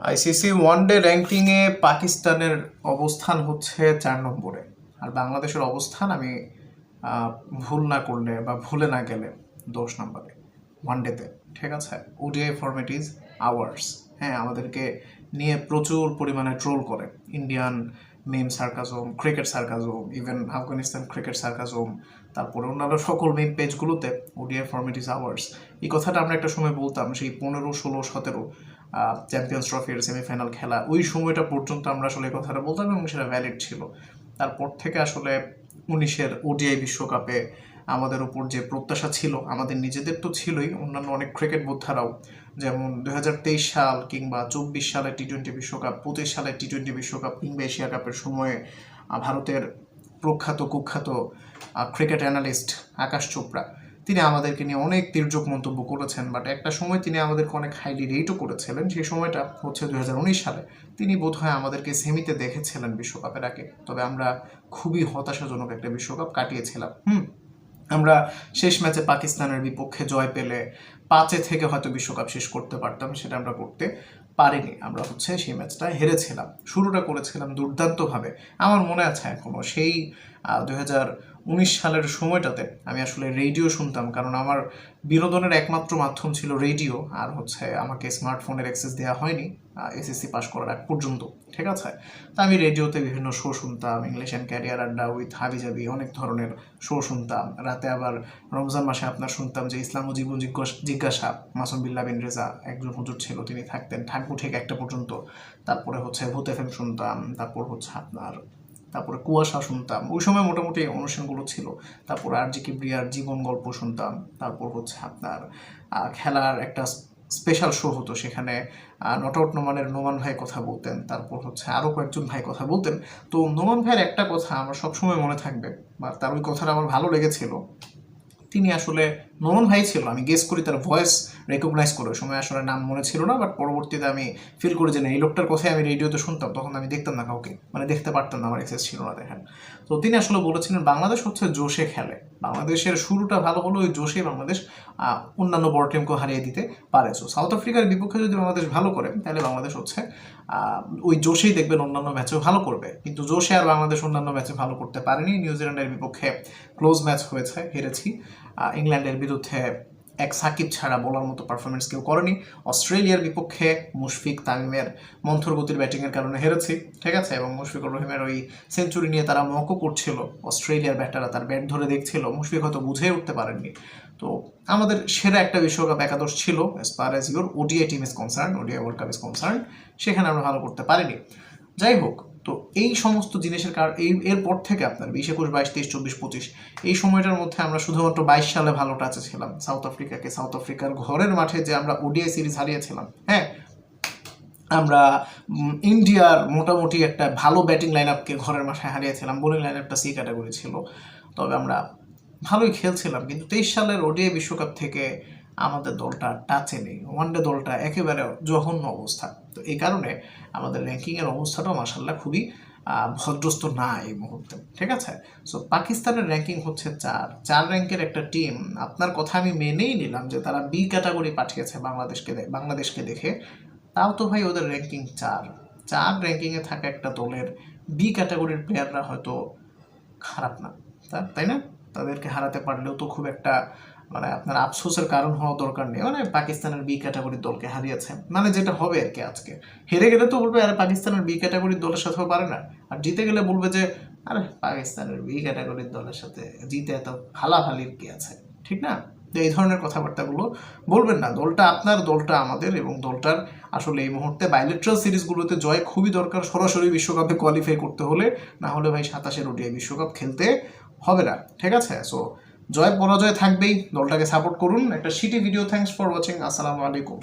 ICC one day র্যাঙ্কিংয়ে পাকিস্তানের অবস্থান হচ্ছে 4 নম্বরে, আর বাংলাদেশের অবস্থান আমি ভুল না করলে বা ভুলে না গেলে 10 নম্বরে ওয়ানডেতে। ঠিক আছে, ওডিআই ফরম্যাট ইজ আওয়ার্স। হ্যাঁ, আমাদেরকে নিয়ে প্রচুর পরিমাণে ট্রোল করে Indian meme sarcasm, cricket sarcasm, even Afghanistan cricket sarcasm, তারপরে অন্যান্য সকল মেম পেজগুলোতে ওডিআই ফরম্যাট ইজ আওয়ার্স। এই কথাটা আমরা একটা সময় বলতাম, সেই 15, 16, 17 চ্যাম্পিয়ন্স ট্রফির সেমিফাইনাল খেলা, ওই সময়টা পর্যন্ত আমরা আসলে এই কথাটা বলতাম এবং সেটা ভ্যালিড ছিল। তারপর থেকে আসলে 19-এর ওডিআই বিশ্বকাপে আমাদের উপর যে প্রত্যাশা ছিল, আমাদের নিজেদের তো ছিলই, অন্যান্য অনেক ক্রিকেট বোদ্ধারাও, যেমন 2023 সাল কিংবা 24 সালে টি-20 বিশ্বকাপ, 25 সালে টি-20 বিশ্বকাপ কিংবা এশিয়া কাপের সময়ে ভারতের প্রখ্যাত কুখ্যাত ক্রিকেট অ্যানালিস্ট আকাশ চোপড়া, তিনি আমাদেরকে নিয়ে অনেক তির্যক মন্তব্য করেছেন। বাট একটা সময় তিনি আমাদেরকে অনেক হাইলি রেটও করেছিলেন। সেই সময়টা হচ্ছে 2019 সালে। তিনি বোধহয় আমাদেরকে সেমিতে দেখেছিলেন বিশ্বকাপের আগে। তবে আমরা খুবই হতাশাজনক একটা বিশ্বকাপ কাটিয়েছিলাম। আমরা শেষ ম্যাচে পাকিস্তানের বিপক্ষে জয় পেলে 5 থেকে হয়তো বিশ্বকাপ শেষ করতে পারতাম, সেটা আমরা করতে পারিনি। আমরা সেই ম্যাচটা হেরেছিলাম। শুরুটা করেছিলাম দুর্দান্তভাবে। আমার মনে আছে এখনো সেই 2019 সালের সময়টাতে আমি আসলে রেডিও শুনতাম, কারণ আমার বিনোদনের একমাত্র মাধ্যম ছিল রেডিও। আর আমাকে স্মার্টফোনের অ্যাক্সেস দেওয়া হয়নি এসএসসি পাস করার আগ পর্যন্ত। ঠিক আছে, তা আমি রেডিওতে বিভিন্ন শো শুনতাম, ইংলিশ অ্যান্ড ক্যারিয়ার আড্ডা উইথ হাবিজাবি, অনেক ধরনের শো শুনতাম। রাতে আবার রমজান মাসে আপনার শুনতাম যে ইসলাম ও জীবন জিজ্ঞাসা, মাসুম বিল্লাহ বিন রেজা একজন হুজুর ছিল, তিনি থাকতেন, থাকবো ঠিক 1টা পর্যন্ত। তারপরে ভূত এফএম শুনতাম, তারপরে কুয়াশা শুনতাম। ওই সময় মোটামুটি অনুষ্ঠানগুলো ছিল। তারপর আর জি কিবরিয়ার জীবন গল্প শুনতাম। তারপর আপনার খেলার একটা স্পেশাল শো হতো, সেখানে নট আউট নোমানের নোমান ভাই কথা বলতেন। তারপর আরও কয়েকজন ভাই কথা বলতেন। তো নোমান ভাইয়ের একটা কথা আমার সবসময় মনে থাকবে, বা তার ওই কথাটা আমার ভালো লেগেছিল। তিনি আসলে নোমান ভাই ছিল, আমি গেস করি তার ভয়েস রেকগনাইজ করে, ওই সময় আসলে নাম মনে ছিল না, বাট পরবর্তীতে আমি ফিল করি যে না, এই লোকটার কথাই আমি রেডিওতে শুনতাম। তখন আমি দেখতাম না কাউকে, দেখতে পারতাম না, আমার অ্যাক্সেস ছিল না দেখেন। তো তিনি আসলে বলেছিলেন বাংলাদেশ জোশে খেলে, বাংলাদেশের শুরুটা ভালো হলো, ওই জোশে বাংলাদেশ অন্যান্য বড় টিমকেও হারিয়ে দিতে পারে। সো সাউথ আফ্রিকার বিপক্ষে যদি বাংলাদেশ ভালো করে, তাহলে বাংলাদেশ ওই জোশেই দেখবেন অন্যান্য ম্যাচেও ভালো করবে। কিন্তু জোশে আর বাংলাদেশ অন্যান্য ম্যাচে ভালো করতে পারেনি। নিউজিল্যান্ডের বিপক্ষে ক্লোজ ম্যাচ হয়েছে, হেরেছি। ইংল্যান্ডের বিরুদ্ধে এক সাকিব ছাড়া বলার মতো পারফরমেন্স কেউ করেনি। অস্ট্রেলিয়ার বিপক্ষে মুশফিক তামিমের মন্থর গতির ব্যাটিংয়ের কারণে হেরেছি। ঠিক আছে, এবং মুশফিকুর রহিমের ওই সেঞ্চুরি নিয়ে তারা মকও করছিল, অস্ট্রেলিয়ার ব্যাটাররা তার ব্যাট ধরে দেখছিল, মুশফিক হয়তো বুঝে উঠতে পারেননি। তো আমাদের সেরা একটা বিশ্বকাপ একাদশ ছিল as per as your ODI team is concern, ODI world cup is concern, সেখানে আমরা ভালো করতে পারিনি। যাই হোক, তো এই সমস্ত জিনিসের কারণ এরপর থেকে আপনার 20, 21, 22, 23, 24, 25 এই সময়টার মধ্যে আমরা শুধুমাত্র 22 সালে ভালো টাচে ছিলাম সাউথ আফ্রিকাকে। সাউথ আফ্রিকার ঘরের মাঠে যে আমরা ওডিআই সিরিজ হারিয়েছিলাম, হ্যাঁ, আমরা ইন্ডিয়ার মোটামুটি একটা ভালো ব্যাটিং লাইন আপকে ঘরের মাঠে হারিয়েছিলাম। বোলিং লাইন আপটা সি ক্যাটাগরি ছিল, তবে আমরা ভালোই খেলছিলাম। কিন্তু 23 সালের ওডিআই বিশ্বকাপ থেকে আমাদের দলটা টাচে নেই, ওয়ানডে দলটা একেবারে জঘন্য অবস্থা। তো এই কারণে আমাদের র্যাঙ্কিংয়ের অবস্থাটাও মাশাআল্লাহ খুবই ভদ্রস্ত না এই মুহূর্তে। ঠিক আছে, সো পাকিস্তানের র্যাঙ্কিং হচ্ছে 4 র্যাঙ্কের একটা টিম। আপনার কথা আমি মেনেই নিলাম যে তারা বি ক্যাটাগরি পাঠিয়েছে বাংলাদেশকে দেখে, তাও তো ভাই ওদের র্যাঙ্কিং 4 র্যাঙ্কিংয়ে থাকা একটা দলের বি ক্যাটাগরির প্লেয়াররা হয়তো খারাপ না, তাই না? তাদেরকে হারাতে পারলেও তো খুব একটা আপনার আফসোসের কারণ হওয়া দরকার নেই। পাকিস্তানের বি ক্যাটাগরির দলকে হারিয়েছে, যেটা হবে আর কি। আজকে হেরে গেলে তো বলবে আরে পাকিস্তানের বি ক্যাটাগরির দলের সাথেও পারে না, আর জিতে গেলে বলবে যে আরে পাকিস্তানের বি ক্যাটাগরির দলের সাথে জিতে এত ফালাফালির কি আছে, ঠিক না? তো এই ধরনের কথাবার্তাগুলো বলবেন না। দলটা আপনার, দলটা আমাদের, এবং দলটার আসলে এই মুহূর্তে বাইলেট্রাল সিরিজগুলোতে জয় খুবই দরকার সরাসরি বিশ্বকাপে কোয়ালিফাই করতে হলে। না হলে ভাই 27-এর ওডিআই বিশ্বকাপ খেলতে হবে না। ঠিক আছে, সো জয় পরাজয় থাকবেই, দলটাকে সাপোর্ট করুন। একটা shitty video, thanks for watching, আসসালামু আলাইকুম।